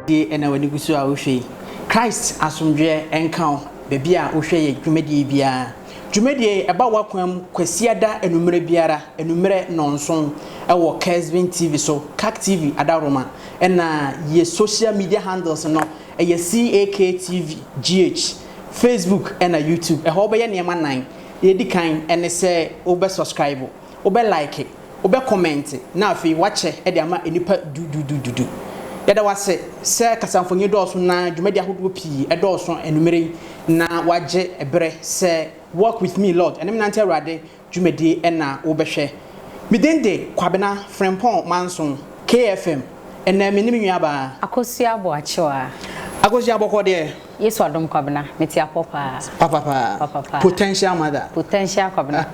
di ena wani gusu a wohwe Christ asomdwe enka bebi a wohwe ye dwumadi bia dwumadi eba wakwam kwasiada enumere biara enumere nonson ewo Kesvin TV so Kak TV adaroma ena ye social media handles no ye CAK TV GH Facebook ena YouTube ho be ye niam 9 ye di kan ene se obe subscribe obe like obe comment na afi wache e de ama enipa du yada wase se kasamfonyi dɔɔso na dwumadi ahodo pii ɛdɔɔso enumere na waje ebre se walk with me Lord enem nante awrade dwumadi ɛna wobɛhwɛ midende kwabena frempon manson KFM ɛna menim nwiaba akosia bo achewa akosia bɔkɔ de yesu adom kwabena metia papa potential mother kwabena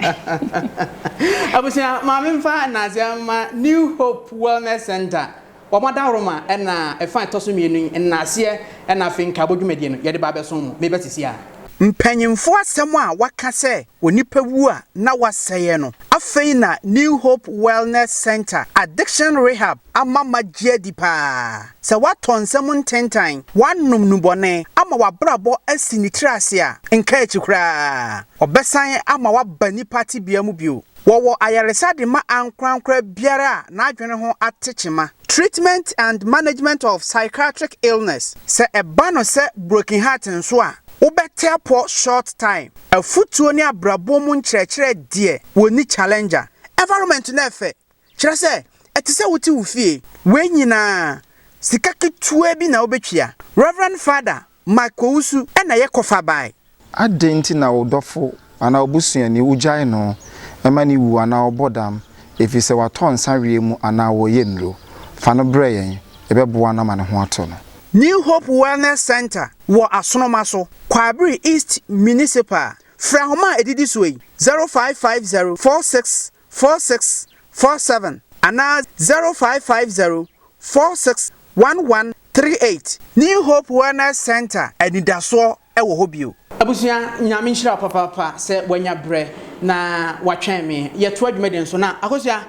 abusia maame mfa na azama New Hope Wellness Center Omadaroma ena efa toso mienu na ase ena finka bodwumadi no yede ba beso mo me betisi a mpanyimfo asem a waka se onipa wu a na waseye no afei na New Hope Wellness Center Addiction Rehab amama giadi pa se watonsem ntentan wanum nubone ama wabrabo asinitrase a nka ekikura obesan ama wabani party bia mu bio wo ayaresa de ma ankrankra biara na adwene ho atechema treatment and management of psychiatric illness se ebano se broken heart nso a obete po short time afutuo ni abrabo mu nkyerɛkyerɛ die woni challenger environment na efe kyerɛ se etise wuti wufie we nyina sika ketua bi na obetwia Reverend Father Michael Usu na ye kofa bai adenti na odofo ana obusuani ugyae no emani wu ana obodam efise waton sanwe mu ana woye nlo fa no breyen ebeboa na mane ho ato no New Hope Wellness Center wo asonomaso Kwabri East Municipal Frahoma edidi suwe 0550464647 ana 0550461138 New Hope Wellness Center enidaso ewo hobio abusia nyame nhira papa se wanya bre na watwen me yeto adwumade nso na akosia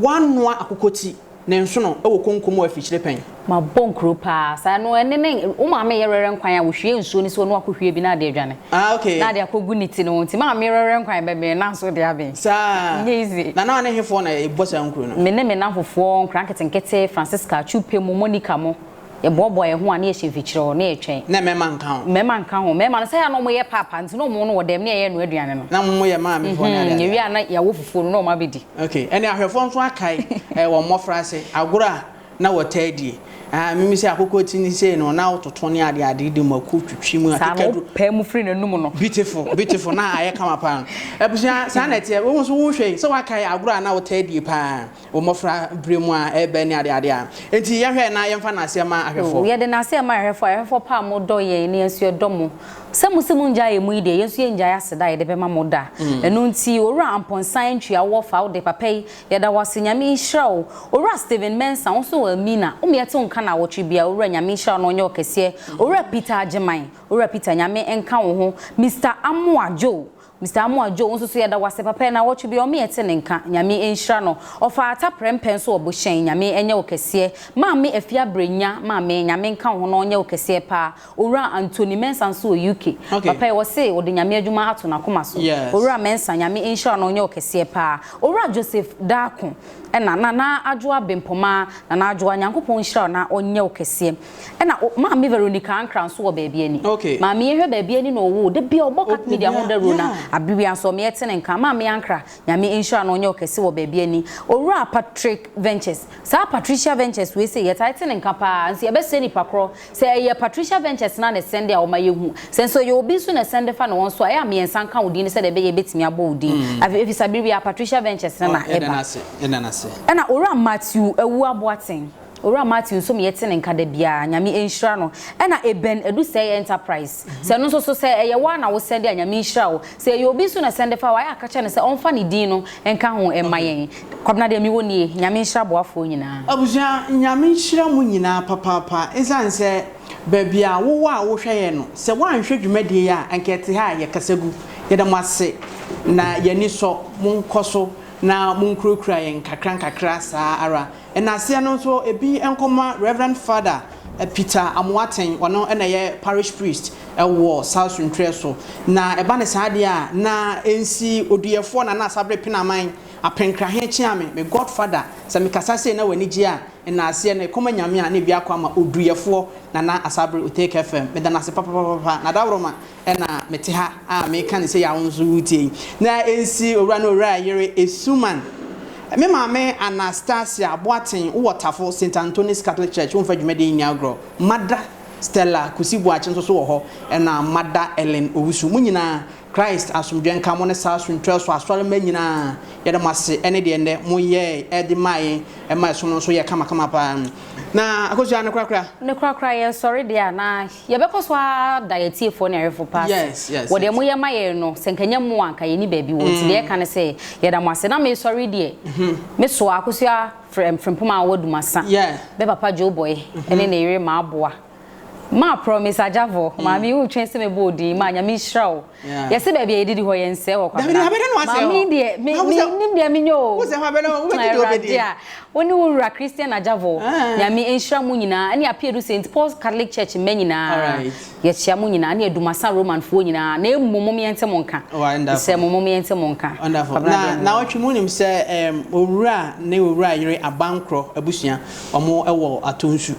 wanwa akokoti na nso no ewo konkomo afikyire pen ma bonkro pa sa no ene o ma me yerere nkwan a wohwie nsuo ni so no akohwie bi na de adwane okay na de akogu niti no nti ma me yerere nkwan bebe na so de aben sa easy na ne hefo na ebosa nkro no me na fofo nkran ketenkete Francisca Chupe mu Monica mo ye bobo ye ho ani ye hyefikyire na etwen na mema nka ho mema no say ya no mo ye papa nti no mo no wodem na ye no aduane no na mo ye ma me fo na ye wi ana ya wo fufuo no ma bedi okay ene ahwefo nso akai wo mmofra se agora na wotadie mimi se akokoti ni se no na ototo ne ade de maku twitwi mu akekadu pa mu free nanum no beautiful na aye kama pa ebusia sa na tie wo so wo hwe se wakai agora na wotadie pa wo mmofra bremu a ebe ne ade a enti ye hwe na ye mfa na ase ma ahwefo ye de na ase ma ahwefo pa mo do ye ne asu do mo semusimu nja ye mu ide yesu ye nja ya seda ye de be ma mo da enu nti owura amponsan twia wo fa wo de papa ye da wase nyame nhirawo owura Steven Mensa wo so amina o me yete nka na wo twibia owura nyame nhirawo no nye okese owura Peter Ajeman owura Peter nyame enka wo ho Mr. Amuajo nso so yeda wase papa na watch bi o me yete nka nyame enhira no ofa ata prempen so oboshen nyame enye okese maame afia brenya maame nyame nka ho no onye okese pa owura Anthony Mensa so UK papa wo se wo de nyame adwuma ato na koma so owura Mensa nyame enhira no onye okese pa owura Joseph Dako na adwoa bempoma na adwoa nyankopon nhira na onye okese maame Veronica Ankran so wo baabi ani maame yehwe baabi ani no wo de bia obokat media ho da rona abibian so me yete nka ma me ankra nyame insure no onye okese wo baabi ani owura Patrick Ventures sa Patricia Ventures we say yete yete nka pa nsi ebese ni pakro say ye Patricia Ventures na ne send ya o ma yehu senso ye obi so na send fa no won so aya me ensan ka odi ni say de be ye betimi abo odi afi sabiri Patricia Ventures na eba na owura Matthew ewu aboaten owura Matthew so me yete nka da bia nyame enhira no na eben edu say enterprise say no so say ye wa na wo send nyame enhira wo say ye obi so na send fa wa ya akacha ne say onfa ne din no enka ho emayen kwabna de mi woni nyame enhira boafo nyina abuja nyame enhira mu nyina papa ezan say babia wo wa wo hweye no say wan hwe dwumade ya ankete ha ye kasagu ye da mwase na ye ni so mun koso na munkrokra yen kakra saa ara and asia no so ebi enkoma Reverend Father Peter Amwaten ono na ye parish priest wo South Central so na eba ne saade a na ensi oduyefo na asabre pinaman apenkra he chiame me godfather se me kasa se na wani gi a na ase na koma nyame a na bia kwa ma oduyefo na asabre Utake FM me da na se papa na dawroma na mete ha a me kan se ya wonso wutie na ensi owura no owura yere esuman me mama Anastasia Boatin Waterfall St Anthony's Catholic Church won fa dwumade nya agro Mother Stella Kusibu achen so wo ho na Mother Ellen Owusu munyina Christ asumdwen ka mo ne South Central so asole manyina ye de mase ene de ende mo ye e de mai e mai so no so ye kama pa na akosia ne krakra ye sorry dia na ye bekoso diet fo na refo pass yes wo de mo ye maye no senkanya mo anka ye ni baabi wo ti de ka ne se ye da mase na me sorry dia me so akosia from poma wodumasa be papa Joe boy ene na ire ma aboa ma promise ajavo ma mi u twense me bodi ma nya mi shraw yesi baabi e didi ho ye nse wo kwa ma mi de mi nim de mi nyo wo se ha be no wo be di obedi woni wura Christian ajavo nya mi enhra mu nyina ani apiedu St Paul's Catholic Church me nyina ye chia mu nyina ani edumasa Roman fo nyina na emmomo me yente monka se mommo me yente monka na otwe mu nim se owura ne owura yire abankro abusua omo ewo atonsu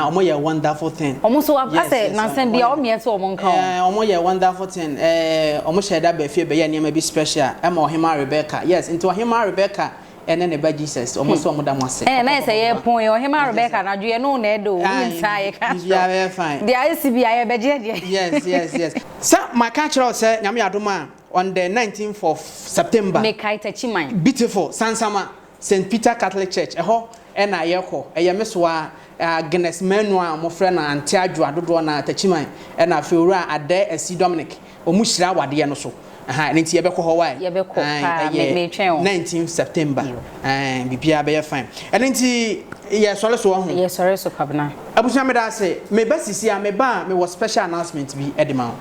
omo ye wonderful thing so I say nansen bia o miete o monka omo ye wonderful thing omo sheda ba fie be ye niam bi special ema ohima Rebecca yes into ohima Rebecca ene ne ba Jesus omo so omo da mo ase na say ye pon ye ohima Rebecca na due no na edo winta ye ka yeah very fine the ICB aye be je yes sa my catch out say nyame adoma on the 19th of September make kai tachiman beautiful Sansama St Peter Catholic Church eho ena ye ko eye mesoa Agnes Menua mo frɛ na ante adwo adodo na tachiman na afewura ade asi Dominic omuhyira wade no so nti ye bɛkɔ hɔ wa ye bɛkɔ me twɛn 19th September bibia be fine nti ye sɔre so ho ye sɔre so pabna abusua me da se me ba sisi a me ba me was special announcement bi edema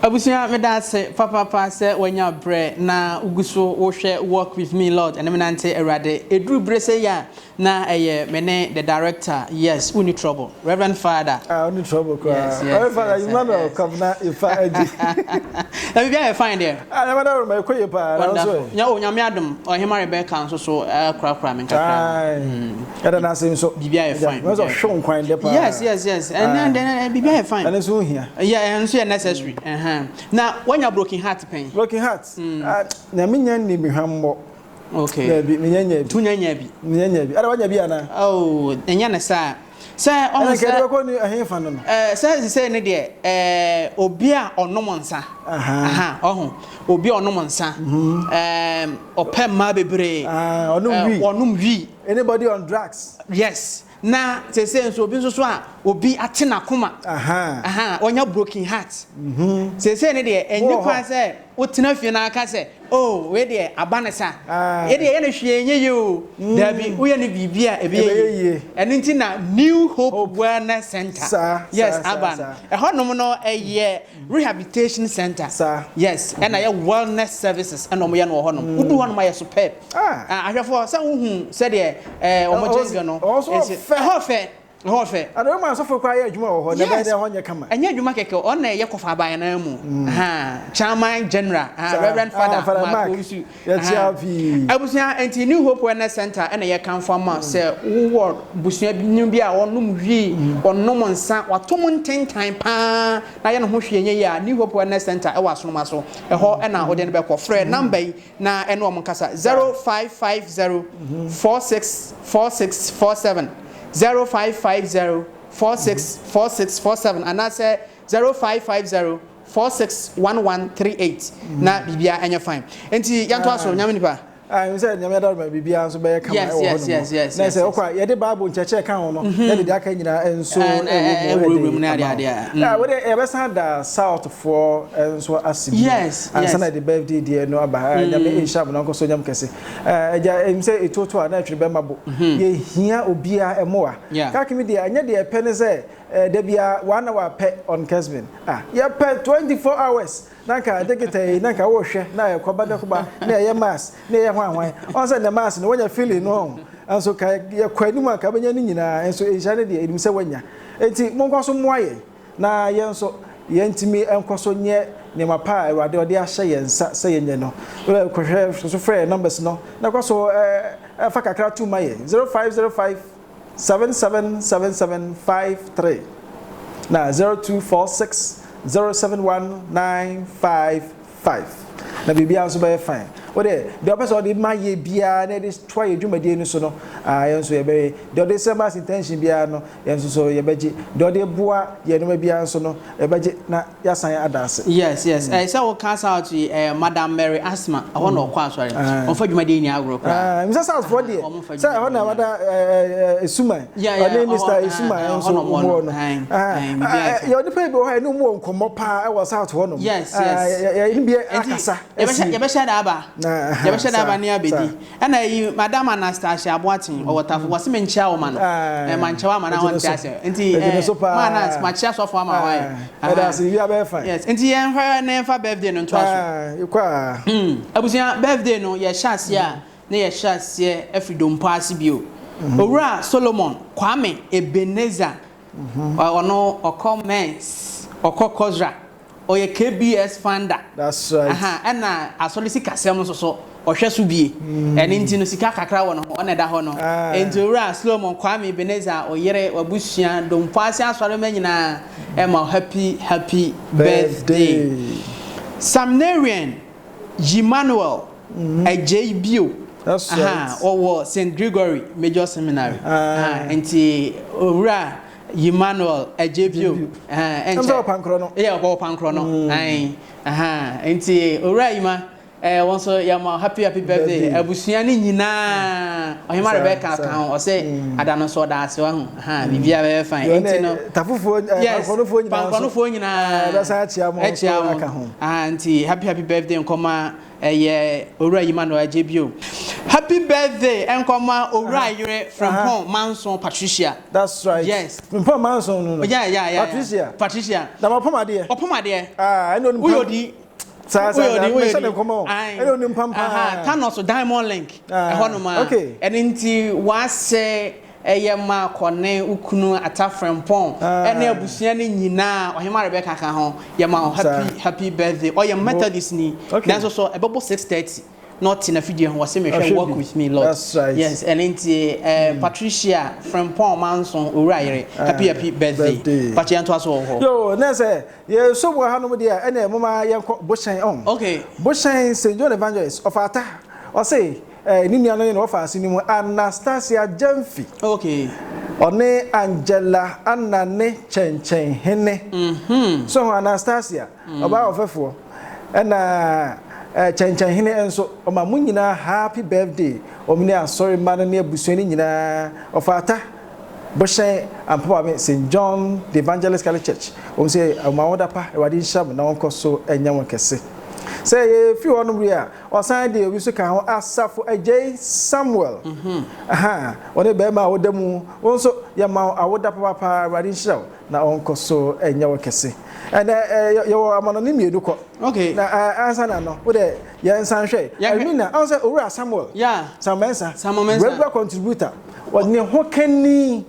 abusia me da se papa se wanya bre na uguso wo hwe work with me Lord and me nante erade edru bre se ya na me ne the director yes uni trouble Reverend Father uni trouble ko Reverend Father you man come na ifa edi na we be fine there na madam me koye pa na so nya o nyame adom o hema Rebecca so kra me kakra era na se so bibia fine we so hwon kwan de pa yes and then bibia fine and so here and so necessary now when you broken heart pain na minya ni bi hwambo okay na bi minya bi tunyanya bi ara wanya bi ana oh enya na sa on say ko ni ahefa no say ne de obi a onom nsa obi onom nsa opem ma bebre onom wi anybody on drugs yes na say so obi so a obi atena koma onya broken heart say ne de enyi kwa say otena fie na aka say oh we de abanesa ye de ye na hwie enye yo dabi wo ye ne bibia ebe ye enti na New Hope Wellness Center yes aban honom no ye rehabilitation center yes and na ye wellness services and omo ye no honom udu honom ye superb ahwefo say wo hu say de omo jenga no hofe ado ma so for kwa ye adwuma wo ho na be de ho nye kama anya adwuma keke on na ye kofa aban na mu chairman general Reverend Father Makosu abusia enti New Hope Wellness Center na ye kan fama say wo busia bi a onum hwi onum nsa watom ntentan pa na ye no ho hwe nye ya New Hope Wellness Center e wasonoma so e ho na wo de ne be ko frɛ number na eno om kasa 0550 464647 0550 464647 and I say 0550 461138 na bibia anya fine enti yanto aso nyame nipa I said nyame da ma bibia so be ka ma yes. Na say okwa ye de Bible ncheche ka ho no ye de aka nyina enso ewurum na ade we de e be san da south for enso asibi yes and sana the birthday there no aba nyame inshab no nkoso nyam kese eja em say etoto a na twere be mabo ye hia obia emoa ka kimi de anya de pe ne say de bia 1 hour pe on Kesmin ye pe 24 hours nanka dekete nanka wo hwe na ye koba de koba na ye mass na ye hwan on say the mass no wonya feeling no anso ka ye kwani mu aka benya ni nyina enso ehia ne de edim se wanya enti monkoso moaye na ye nso ye ntimi enkoso nye ne mapa awade ode ahye ye nsa se ye nye no ko hwe so frɛ numbers no na koso fa kakra tu maye 0505 777753 na 0246 071955 na bibia nso be fine ode the person dey ma ye bia na dey try adwumade ni so no yenso ye be the dey sema intention bia no yenso so ye beje the dey boa ye no bia nso no ye beje na yasan adase yes say we can out to Madam Mary Asma ho na okwa asori on fa adwumade ni agro kra misa south for there say ho na wada Esuma oni Mr. Esuma enso ho no you dey pay be ho no mo nkomo pa e was south ho no yes ye ni bia akasa ye be share da aba ye be share da aba ni abedi na yi Madam Anastasia Aboatin o wotafo wose me nchia wo ma no ma nchia wa ma na won tiase enti man ma chia so fo ama wa that's you be fine yes enti yen fa na fa birthday no ntwa so kwa abusia birthday no ye shase a na ye shase afidom paase bio owura Solomon Kwame Ebenezer ono okomens okokozra oye KBS founder that's right na asolisi kasem so ohwe so bie ene nti no sika kakra wo no ona da ho no enti owura Solomon Kwame Ebenezer oyere wabusua dompase asore manyina ema happy birthday Samnarian Emmanuel JBO that's right or St. Gregory Major Seminary enti owura Emmanuel JBO enzo pankro no pankro no enti owura Ima wonso yama happy birthday abusua ni nyina ohima Rebecca kan o say adano so da ase wa bibia be fine enti no tafufo pankronofo nyina da sa achia mo aka ho enti happy birthday nkoma owura Emmanuel JBO happy birthday nkoma owura yire from home Manson Patricia that's right yes from home Manson no yeah Patricia da opomade eno ni uyodi Thanos Diamond Link ehonoma enenti wase eyema kone ukunu atafrempon ene abusua ni nyina ohima Rebecca kan ho yema happy birthday oye Methodist ni that's so ebebo 6:30 not in a video was me walk with me Lord that's right yes enenti Patricia from Paul Manson Uraire happy birthday Patrianto aso ho yo na say ye so bo hanom dia ene mama yenko Boshan on okay Boshan St. John Evangelist of Ata o say ni nua no ofa asini mu Anastasia Jamfi okay one Angela Anane Chenchen hene so Anastasia oba ofefo na Chenchen hene enso o ma munyina happy birthday o mini asori man na abusuani nyina ofata Boshan and Papa St. John the Evangelist Catholic Church o say ma woda pa e wadi nsham na wonko so enya won kese say if you want to or sign the we so kan asafo AJ Samuel one be ma wodamu wonso ya ma awoda papa wadi nsham na wonko so enya won kese and your amononym miedu ko okay na answer na no wo de ye nsan hwe I mean na answer owura Samuel Samuel regular contributor woni ho kani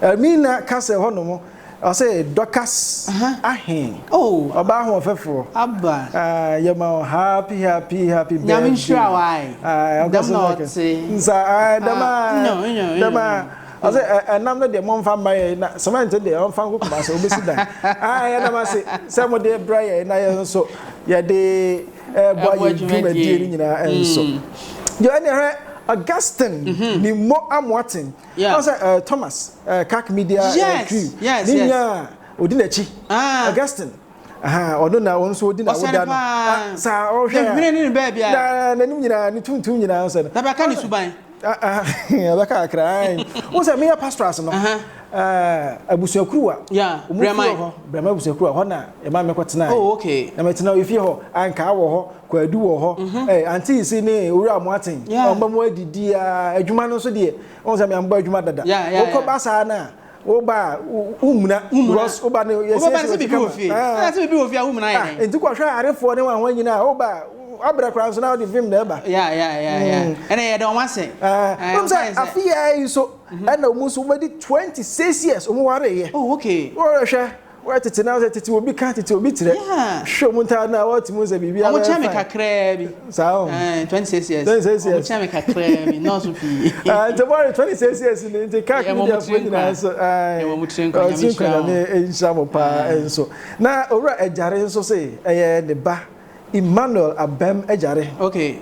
I mean na kase ho no mo I say Docas oba ho fefo abba yema happy birthday nyame sure why dem not nsa dama I say enam no de mon fa mai na cement de on fa ko ba so obesi dan ya dama say mo de braye na ye so ye de boy you do ni nyina enso yo ene Augustine ni mo amwatin I say Thomas Kak Media yes Ninya odinachi Augustine aha ono na won so odi na woda no sa o hwe hwene ne baabi a na nanim nyina ne tuntum nyina so na baka ne suban baka akran wo se me pastors no abusuakuruwa brema abusuakuruwa ho na e ma me kwetena oh okay na metena ofie ho anka wo ho kwadu wo ho anti isi ne owura mo aten omba mo adidi adwuma no so de won se me amba adwuma dada wo ko basa na wo ba umuna wo ba ne yesi bibi ofie na se bibi ofie umuna ye enti ko hwa arefo ne wan nyina wo ba abra kran so na the film na ba ene ye don wase afia yi so na omuso bedi 26 years omu ware ye oh okay wo hwe wo tete na wo tete obi kan tete obi tire hwe mu ta na wo timu ze bibia omo chame kakra bi sao 26 years omo chame kakra bi no so fi the boy 26 years ni te kak mi dia fo nyina so mo mutren kwa nyame sha ne enshamo pa enso na owura ejare nso se eye ne ba Emmanuel Abem ejare okay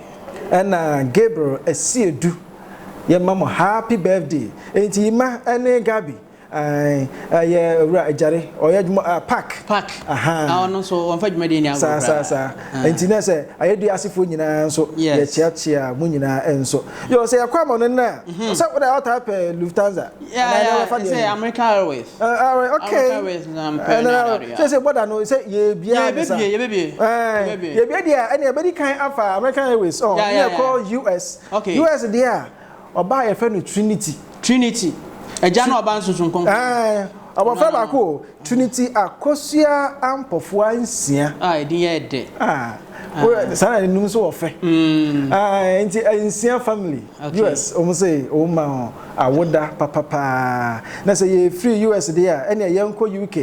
and Gabriel Esiedu ye mama happy birthday enti ma ene Gabi ye owura ejare oyadwuma park aha no so won fa dwuma de ni agora sa enti na se ayedu asifo nyina so ye chiachia mu nyina enso yo se yakwa mo no na so what I type Lufthansa say American Airways okay say boda no say ye bia ye bia dia ene bedi kan afa American Airways oh we call US US dia oba ye fa no Trinity eja na oba nsusun kon obofa ba ko Trinity Akosua Ampofo ansia edin ye de sana ni num so ofe enti ansia family US say o ma awoda papa na say ye free US dia ene ye nko UK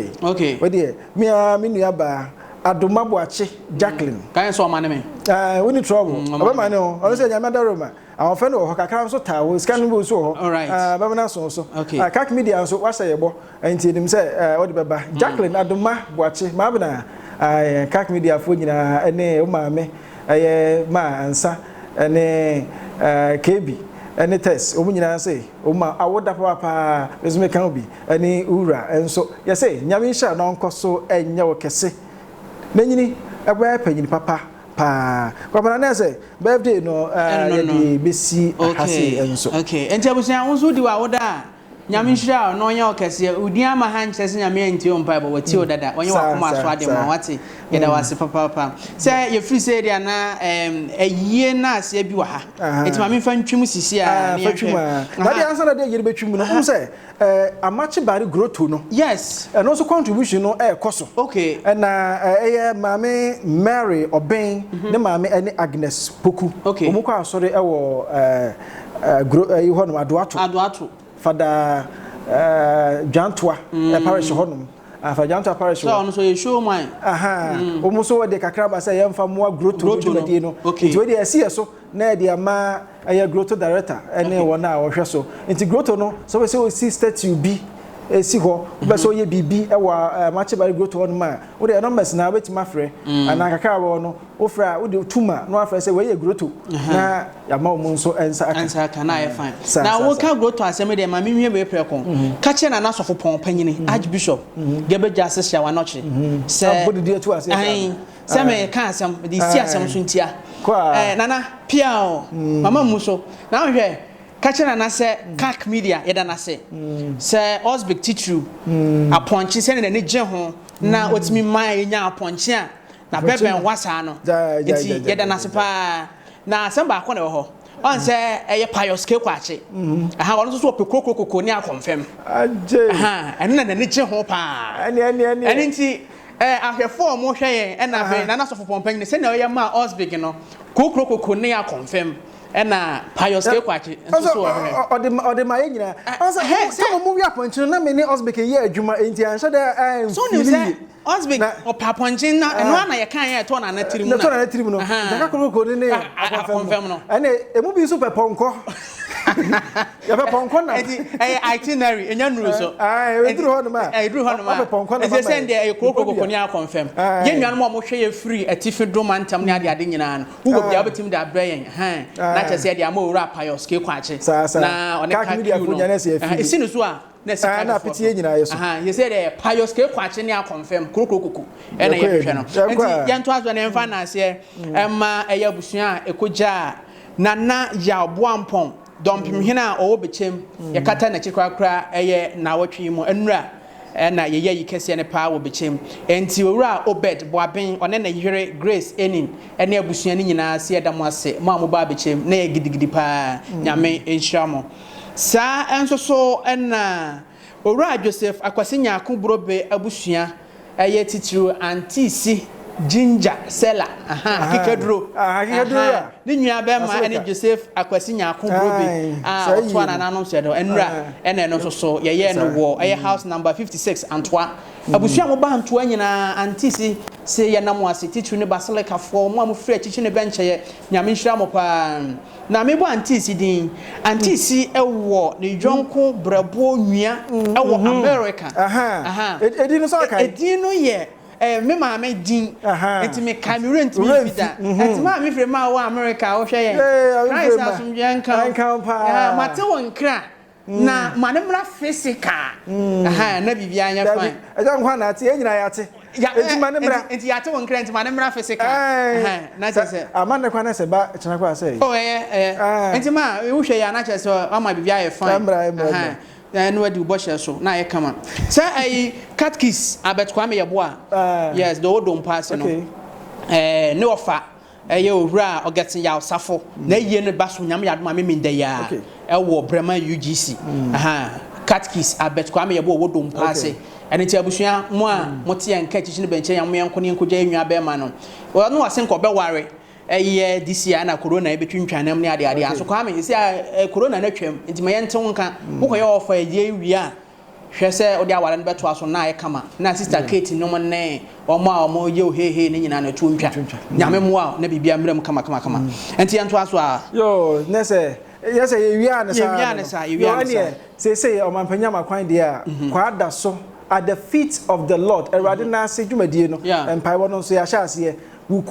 we de me nua ba Adomaboache Jacqueline kan so ma ne me we need trouble oba ma ne o say nyama da Roma our friend o kakra so tawo scan bo so ho ba na so kak media so wasa ye bo enti nim say o de beba Jacqueline Adomaboache ma bna kak media fo nyina ene o ma me ma ansa ene KB ene test o nyina say o ma awoda papa resume kan obi ene ura enso ye say nyame sha na onkoso enye wo kese nanyini eba panyini papa pa kwa na say birthday no ye di besi akase enso okay enti abusia won so di wa woda nyame hira no nya okase udi ama ha nkyese nyame enti o mpa bo wati o dada onye wakoma so ade ma wate ye da wase papa say ye free say dia na eyie na ase bi wa ha enti ma me fa ntwim sisi a ne yetwima na dia ansa na dia yiri betwim no say amachi bari growth no yes and also contribution no koso okay na mame Mary Oben ne mame ene Agnes Poku omuko asore ewo hono adoato fada Jantua parish honum afa Jantua parish so no so ye show mine omuso we de kakra ba say yemfa mo growth di no nti we de ase so na de ama aye growth director ene wona wo hwe so nti growth no so we say o sister to be esi ho be so ye bibi e wa match bari growth honum ma we de numbers na wetima frɛ ana kakra wo no wo fra wo de tuma no afra say we ye growth na ya ma omu nso ensa aka na ye fine na wo ka growth asem de ma menwie be prekon ka che na nasofo pon panyini archbishop gebe jase sha wa noche se abodi de tu ase se me ka asem de si asem so ntia nana piao mama mu so na hwe kachana na se kak media yeda na se Osbig titru aponchi se ne je ho na otimi man enya aponchi a na beben wasa no eti yeda na se pa na se ba ko na ho on se eye pious ke kwache aha won so pekokokoko ni a confirm aje ene na ne je ho pa ene nti ahwefo mo hwe ye na fe na so fopompan ne se na oye ma Osbig no kokokoko ni a confirm ena pious ke kwache so ode ma nyina so mo wi aponchi na me ni Osbig ye adwuma enti an hye so ni se Osbig o paponchi na eno na ye kan ye to na na tirim no daga kokoko ni confirm no ene emu bi so peponko ya peponko na itinerary enya nuru so eduru ho no ma e se ndie e kokoko ni a confirm ye nwan mo hwe ye free atifi do mantam ni ade nyina no wo bia betim da brayen na chese dia ma owura pious ke kwache na one ka media fu nyane se afi esi no so a na sika na pete nyina yeso you say the pious ke kwache ne confirm kukukuku e na ye hwehwe no enti ye nto aso na emfa na ase emma eya busua ekoja na ya boampon dompim hina o bechem ye kata na chikrakra eye na wotwe mu enura na ye yi kese ne pa wo bechem enti owura obed boaben one na yire grace enin ene abusua ni nyina se edam ase ma mo ba bechem na ye gidigidi pa nyame enhyamo sa enso so na owura Joseph akwasenya akobrobe abusua eye titiru antisi ginger seller kikadro kikadro ni nua be ma ene Joseph akwasinya akobrobe otwa na nanom sedo enra ene no so ye no wo eye house number 56 Antwa abusua mo ba Antwa nyina antisi se ye nam ase titru ne basilica fo mo amfre chichi ne benche ye nyame nhira mo pa na me bo antisi din antisi ewo ne dwonko brabo nua ewo America edin so aka edin no ye me ma me din enti me Cameroon ti me vida enti ma me free ma wa America wo hwe ye Christ asumje nkan mate won kra na manemra physical na bibia anya fine eja nkwa na ate enyina ya ate enti manemra enti ya te won kra enti manemra physical na chese amane kwa na se ba chena kwa se enti ma wo hwe ya na chese ama bibia ye fine no wadi ubosha so na ye kama say ai catkis abetkwame ye boa yes the odom pass no ne ofa ye owura ogetin ya osafo na ye ne baso nyam ya doma me nda ya wo brema UGC catkis abetkwame ye boa odom pass ene ti abusua mo a mote ya nka chichi ne benche ya mo yanko ne nkogya enwa be ma no no wasenko be ware this year na corona e betwintwanam ne ade ade aso kwa me isi corona na twam nti ma yente wonka wo ye ofa ye wi a hwe se odi awale no beto aso na ye kama na sister Kate no mo ne omo ye ohehe ne nyina na tu ntwa nyame mo a na bibia mram kama nti yento aso a yo nese yese ye wi a ne sa ye wi a ne say o mampanya makwan de a kwa da so at the feet of the Lord erade na se dwumadie no empai wo no so ya sha ase from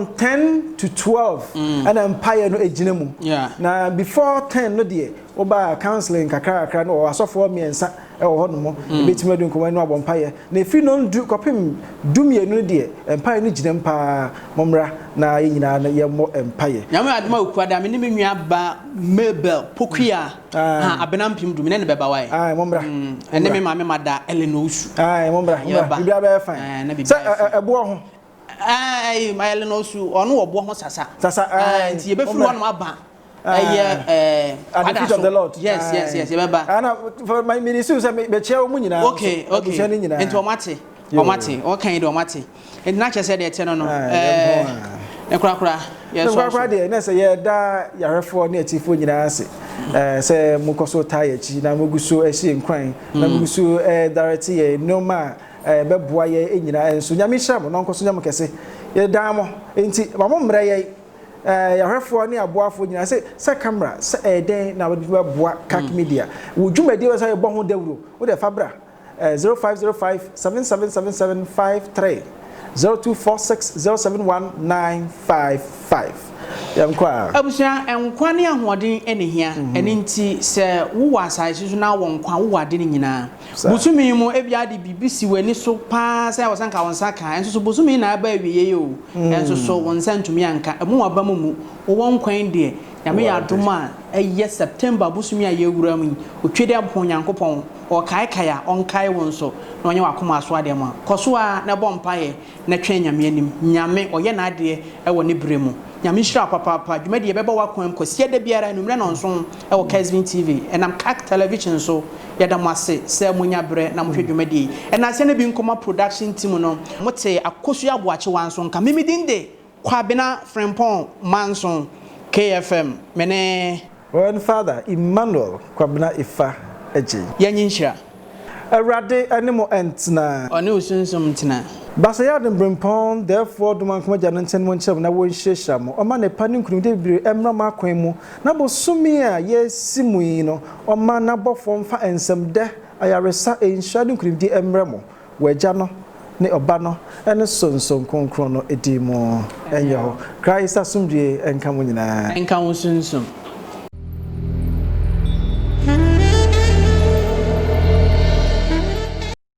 10 to 12 and empire no ejinemu na before 10 no de oba counseling kakra no asofo miensa e wo hono betima du nkomo no abompaye na efi no du kopim dumienu de empire no ginam pa momra na ye nyina na ye mo empire nyame aduma okuada me ne menua ba Mabel Pokuya abenampim dum ne ne beba wai momra ene me ma me mada Elenosu momra bibia be fine se ebo ho ma Elenosu ono obo ho sasa nti ye be firi wono aba at the feet of the Lord. Yes. Remember. For my ministry, me chair mu nyina. Okay. Enti omate. Okay, do omate. And na chese de ete no no. Ekura. Yes. Ekura de na say ye da yarefo na etifo nyina ase. Say mukoso tie chi na muguso ehie nkran. Na muguso direct ye no ma beboa ye enyina enso nyame hyam no nkoso nyam kese. Ye da mo. Enti mamo mre ye yahwefo ne aboafo nyina se camera se den na boa kak media wo dwumadi we say bo ho dawuro wo de fabra 0505 777753 0246071955 yankwa abusua enkwa ne ahoden ene hia ene nti se wo wasa susu na wo nkwa wo wade ne nyina busumi mu ebia de bibisi wani so pa se wo sanka won saka enso so busumi na aba wiye yo enso so won santumi anka emu waba mu wo nkwan de nyame ya doma eye September busumi aye wura mu otwede abon yankopon o kaikaya on kai won so na onye wakoma aso ade ma koso a na bompaye na twen nyame anim nyame oye na ade e wo ne bremu nyame hira papa dwumadi beba wakwan kosie da biara numre no nso e wo Kesvin TV enam kak television so yada mase se munya bre na mohwe dwumadi ena se na bi nkoma production team no mote akosu aboache wanso nka memidinde kwabena Frimpong Manson KFM mene one father Emmanuel kwabena ifa eji yanyi nhira awrade animo entna one usunsum ntna Basaya de Frimpong therefore do man kuma jananten mon chem na won hyehya mo o ma ne pa ne nkunu de bire emra ma kwan mu na bo sumi a yesimu yi no o ma na bofo mfa ensem de ayaresa enhya de nkunu de emra mo waja no ne oba no ene sonson konkron no edimo enye ho Christ asumdie enka mo nyina enka wo sunsum